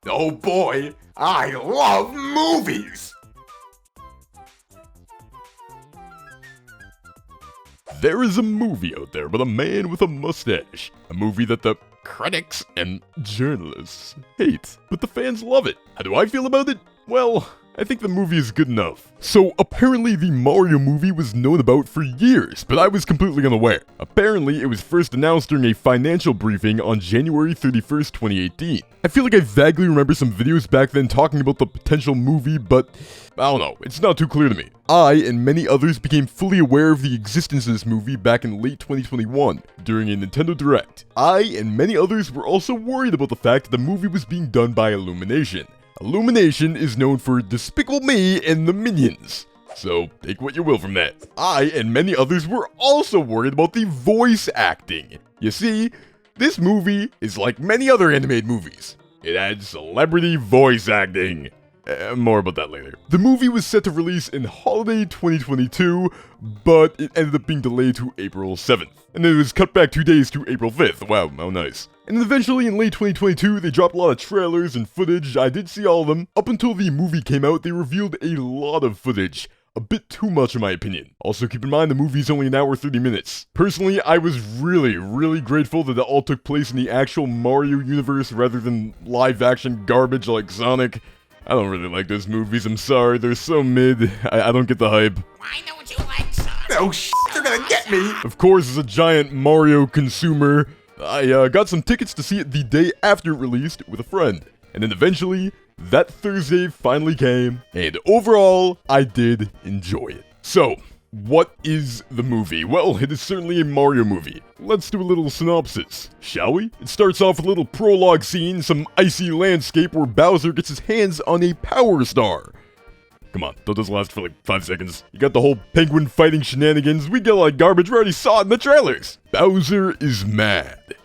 Oh boy, I love movies! There is a movie out there about a man with a mustache. A movie that the critics and journalists hate, but the fans love it. How do I feel about it? Well, I think the movie is good enough. So apparently the Mario movie was known about for years, but I was completely unaware. Apparently it was first announced during a financial briefing on January 31st, 2018. I feel like I vaguely remember some videos back then talking about the potential movie, but I don't know, it's not too clear to me. I and many others became fully aware of the existence of this movie back in late 2021 during a Nintendo Direct. I and many others were also worried about the fact that the movie was being done by Illumination. Illumination is known for Despicable Me and the Minions. So, take what you will from that. I and many others were also worried about the voice acting. You see, this movie is like many other animated movies. It had celebrity voice acting. More about that later. The movie was set to release in holiday 2022, but it ended up being delayed to April 7th. And then it was cut back 2 days to April 5th. Wow, how nice. And eventually in late 2022, they dropped a lot of trailers and footage. I did see all of them. Up until the movie came out, they revealed a lot of footage. A bit too much in my opinion. Also keep in mind the movie's only an hour 30 minutes. Personally, I was really grateful that it all took place in the actual Mario universe rather than live action garbage like Sonic. I don't really like those movies, I'm sorry, they're so mid. I don't get the hype. Why don't you like Sonic? Oh shit, they're gonna get me! Of course, as a giant Mario consumer, I got some tickets to see it the day after it released with a friend. And then eventually, that Thursday finally came, and overall, I did enjoy it. So, what is the movie? Well, it is certainly a Mario movie. Let's do a little synopsis, shall we? It starts off with a little prologue scene, some icy landscape where Bowser gets his hands on a Power Star. Come on, don't just last for like 5 seconds. You got the whole penguin fighting shenanigans, we get a lot of garbage, we already saw it in the trailers. Bowser is mad.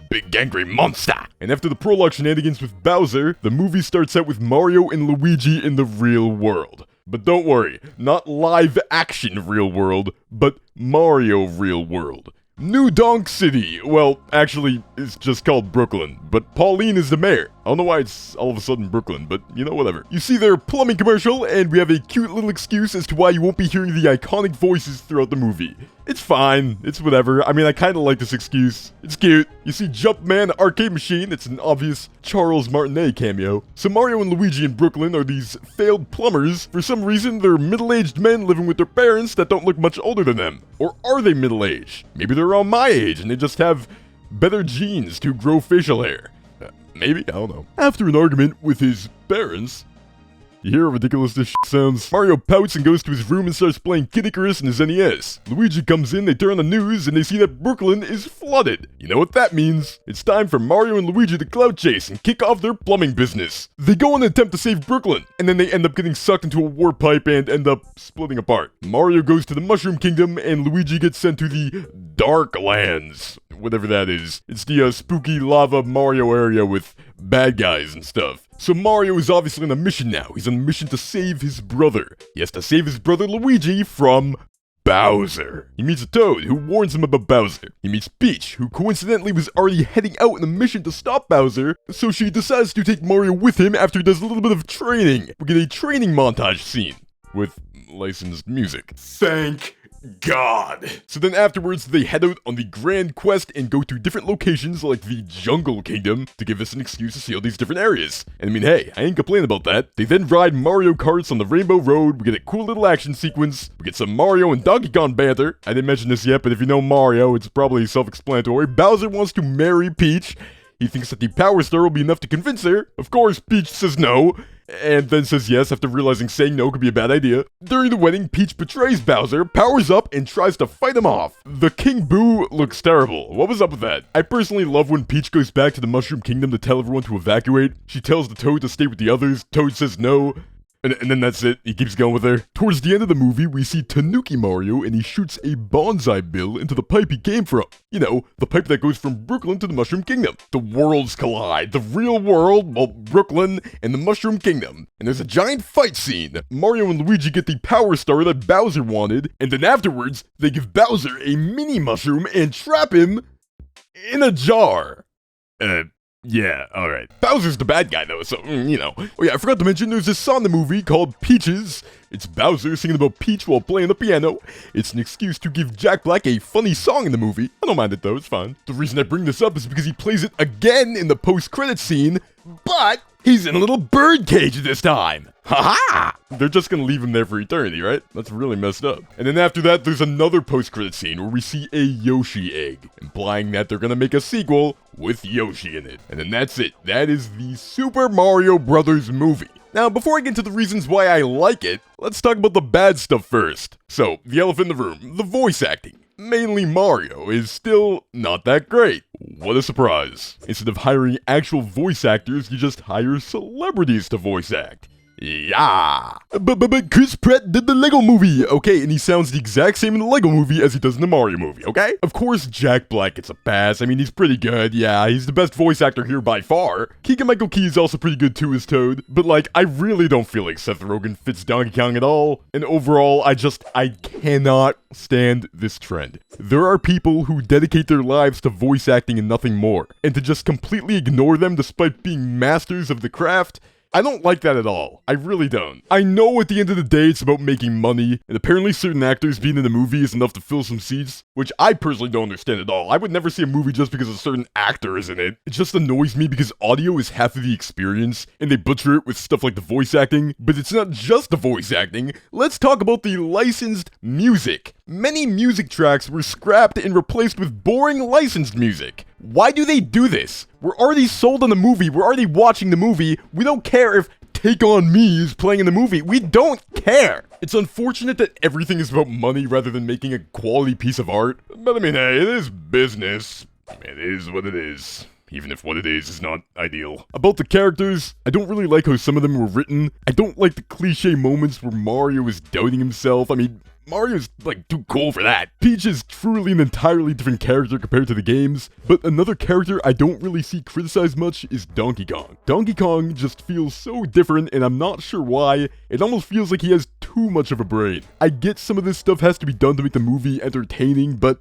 Big angry monster! And after the prologue shenanigans with Bowser, the movie starts out with Mario and Luigi in the real world. But don't worry, not live action real world, but Mario real world. New Donk City. Well, actually, it's just called Brooklyn, but Pauline is the mayor. I don't know why it's all of a sudden Brooklyn, but you know, whatever. You see their plumbing commercial, and we have a cute little excuse as to why you won't be hearing the iconic voices throughout the movie. It's fine, it's whatever. I mean, I kinda like this excuse. It's cute. You see Jumpman Arcade Machine, it's an obvious Charles Martinet cameo. So Mario and Luigi in Brooklyn are these failed plumbers. For some reason, they're middle-aged men living with their parents that don't look much older than them. Or are they middle-aged? Maybe they're around my age and they just have better genes to grow facial hair. Maybe, I don't know. After an argument with his parents, you hear how ridiculous this shit sounds? Mario pouts and goes to his room and starts playing Kid Icarus in his NES. Luigi comes in, they turn on the news, and they see that Brooklyn is flooded. You know what that means? It's time for Mario and Luigi to clout chase and kick off their plumbing business. They go on an attempt to save Brooklyn, and then they end up getting sucked into a warp pipe and end up splitting apart. Mario goes to the Mushroom Kingdom, and Luigi gets sent to the Dark Lands. Whatever that is. It's the spooky lava Mario area with bad guys and stuff. So Mario is obviously on a mission now. He's on a mission to save his brother. He has to save his brother Luigi from Bowser. He meets a Toad, who warns him about Bowser. He meets Peach, who coincidentally was already heading out on a mission to stop Bowser, so she decides to take Mario with him after he does a little bit of training. We get a training montage scene with licensed music. Thank God. So then afterwards, they head out on the grand quest and go to different locations like the Jungle Kingdom to give us an excuse to see all these different areas. And I mean, hey, I ain't complaining about that. They then ride Mario Karts on the Rainbow Road, we get a cool little action sequence, we get some Mario and Donkey Kong banter. I didn't mention this yet, but if you know Mario, it's probably self-explanatory. Bowser wants to marry Peach. He thinks that the Power Star will be enough to convince her. Of course, Peach says no, and then says yes after realizing saying no could be a bad idea. During the wedding, Peach betrays Bowser, powers up, and tries to fight him off. The King Boo looks terrible. What was up with that? I personally love when Peach goes back to the Mushroom Kingdom to tell everyone to evacuate. She tells the Toad to stay with the others. Toad says no. And then that's it. He keeps going with her. Towards the end of the movie, we see Tanuki Mario, and he shoots a bonsai bill into the pipe he came from. You know, the pipe that goes from Brooklyn to the Mushroom Kingdom. The worlds collide. The real world, well, Brooklyn, and the Mushroom Kingdom. And there's a giant fight scene. Mario and Luigi get the Power Star that Bowser wanted, and then afterwards, they give Bowser a mini mushroom and trap him in a jar. Yeah, alright. Bowser's the bad guy though, so, you know. Oh yeah, I forgot to mention there's this song in the movie called Peaches. It's Bowser singing about Peach while playing the piano. It's an excuse to give Jack Black a funny song in the movie. I don't mind it though, it's fine. The reason I bring this up is because he plays it again in the post-credits scene, but he's in a little bird cage this time. Ha-ha! They're just gonna leave him there for eternity, right? That's really messed up. And then after that, there's another post-credit scene where we see a Yoshi egg, implying that they're gonna make a sequel with Yoshi in it. And then that's it. That is the Super Mario Brothers movie. Now, before I get into the reasons why I like it, let's talk about the bad stuff first. So, the elephant in the room, the voice acting. Mainly Mario is still not that great. What a surprise. Instead of hiring actual voice actors, you just hire celebrities to voice act. Yeah. But Chris Pratt did the Lego movie, okay? And he sounds the exact same in the Lego movie as he does in the Mario movie, okay? Of course, Jack Black gets a pass. I mean, he's pretty good. Yeah, he's the best voice actor here by far. Keegan-Michael Key is also pretty good too as Toad. But like, I really don't feel like Seth Rogen fits Donkey Kong at all. And overall, I cannot stand this trend. There are people who dedicate their lives to voice acting and nothing more. And to just completely ignore them despite being masters of the craft, I don't like that at all. I really don't. I know at the end of the day it's about making money, and apparently certain actors being in a movie is enough to fill some seats, which I personally don't understand at all. I would never see a movie just because a certain actor is in it. It just annoys me because audio is half of the experience, and they butcher it with stuff like the voice acting, but it's not just the voice acting. Let's talk about the licensed music. Many music tracks were scrapped and replaced with boring licensed music. Why do they do this? We're already sold on the movie, we're already watching the movie, we don't care if Take On Me is playing in the movie, we don't care! It's unfortunate that everything is about money rather than making a quality piece of art, but I mean, hey, it is business. It is what it is. Even if what it is not ideal. About the characters, I don't really like how some of them were written. I don't like the cliche moments where Mario is doubting himself. I mean, Mario's, like, too cool for that. Peach is truly an entirely different character compared to the games, but another character I don't really see criticized much is Donkey Kong. Donkey Kong just feels so different, and I'm not sure why. It almost feels like he has too much of a brain. I get some of this stuff has to be done to make the movie entertaining, but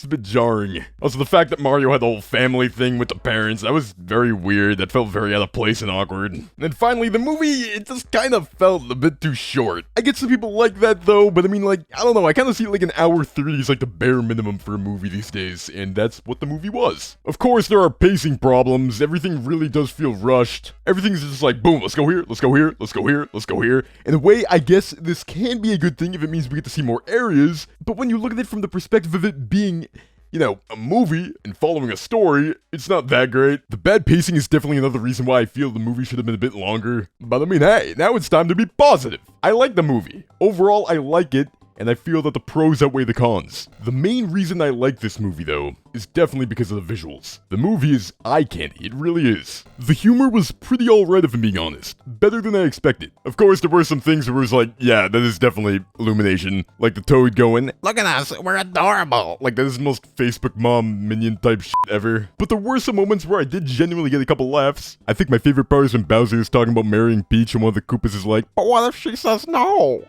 it's a bit jarring. Also, the fact that Mario had the whole family thing with the parents, that was very weird. That felt very out of place and awkward. And finally, the movie, it just kind of felt a bit too short. I get some people like that though, but I mean, like, I don't know, I kind of see like an hour 30 is like the bare minimum for a movie these days, and that's what the movie was. Of course, there are pacing problems. Everything really does feel rushed. Everything's just like, boom, let's go here, let's go here, let's go here, let's go here. In a way, I guess this can be a good thing if it means we get to see more areas, but when you look at it from the perspective of it being, you know, a movie and following a story, it's not that great. The bad pacing is definitely another reason why I feel the movie should have been a bit longer. But I mean, hey, now it's time to be positive. I like the movie. Overall, I like it, and I feel that the pros outweigh the cons. The main reason I like this movie, though, is definitely because of the visuals. The movie is eye candy, it really is. The humor was pretty alright if I'm being honest. Better than I expected. Of course, there were some things where it was like, yeah, that is definitely Illumination. Like the Toad going, Look at us, we're adorable. like that is the most Facebook mom minion type shit ever. But there were some moments where I did genuinely get a couple laughs. I think my favorite part is when Bowser is talking about marrying Peach and one of the Koopas is like, But what if she says no?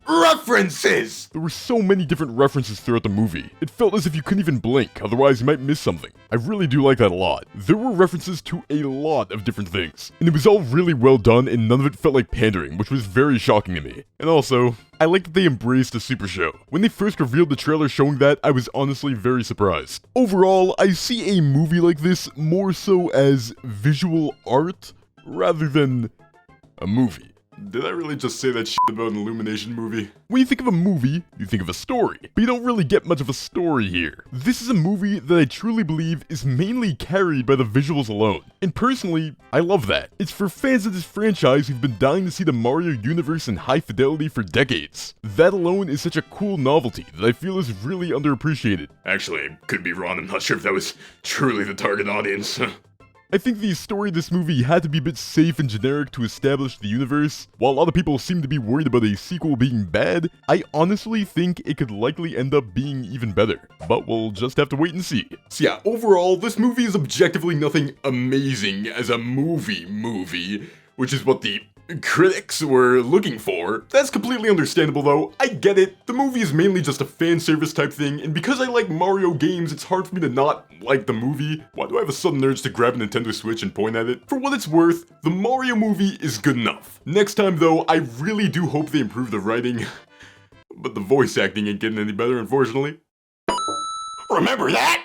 References! there were so many different references throughout the movie. It felt as if you couldn't even blink, otherwise you might miss something. I really do like that a lot. There were references to a lot of different things, and it was all really well done and none of it felt like pandering, which was very shocking to me. And also, I like that they embraced the Super Show. When they first revealed the trailer showing that, I was honestly very surprised. Overall, I see a movie like this more so as visual art rather than a movie. Did I really just say that shit about an Illumination movie? When you think of a movie, you think of a story, but you don't really get much of a story here. This is a movie that I truly believe is mainly carried by the visuals alone. And personally, I love that. It's for fans of this franchise who've been dying to see the Mario universe in high fidelity for decades. That alone is such a cool novelty that I feel is really underappreciated. Actually, I could be wrong, I'm not sure if that was truly the target audience. I think the story of this movie had to be a bit safe and generic to establish the universe. While a lot of people seem to be worried about a sequel being bad, I honestly think it could likely end up being even better. But we'll just have to wait and see. So yeah, overall, this movie is objectively nothing amazing as a movie, which is what the critics were looking for. That's completely understandable though, I get it. The movie is mainly just a fan service type thing, and because I like Mario games, it's hard for me to not like the movie. Why do I have a sudden urge to grab a Nintendo Switch and point at it? For what it's worth, the Mario movie is good enough. Next time though, I really do hope they improve the writing, but the voice acting ain't getting any better, unfortunately. Remember that?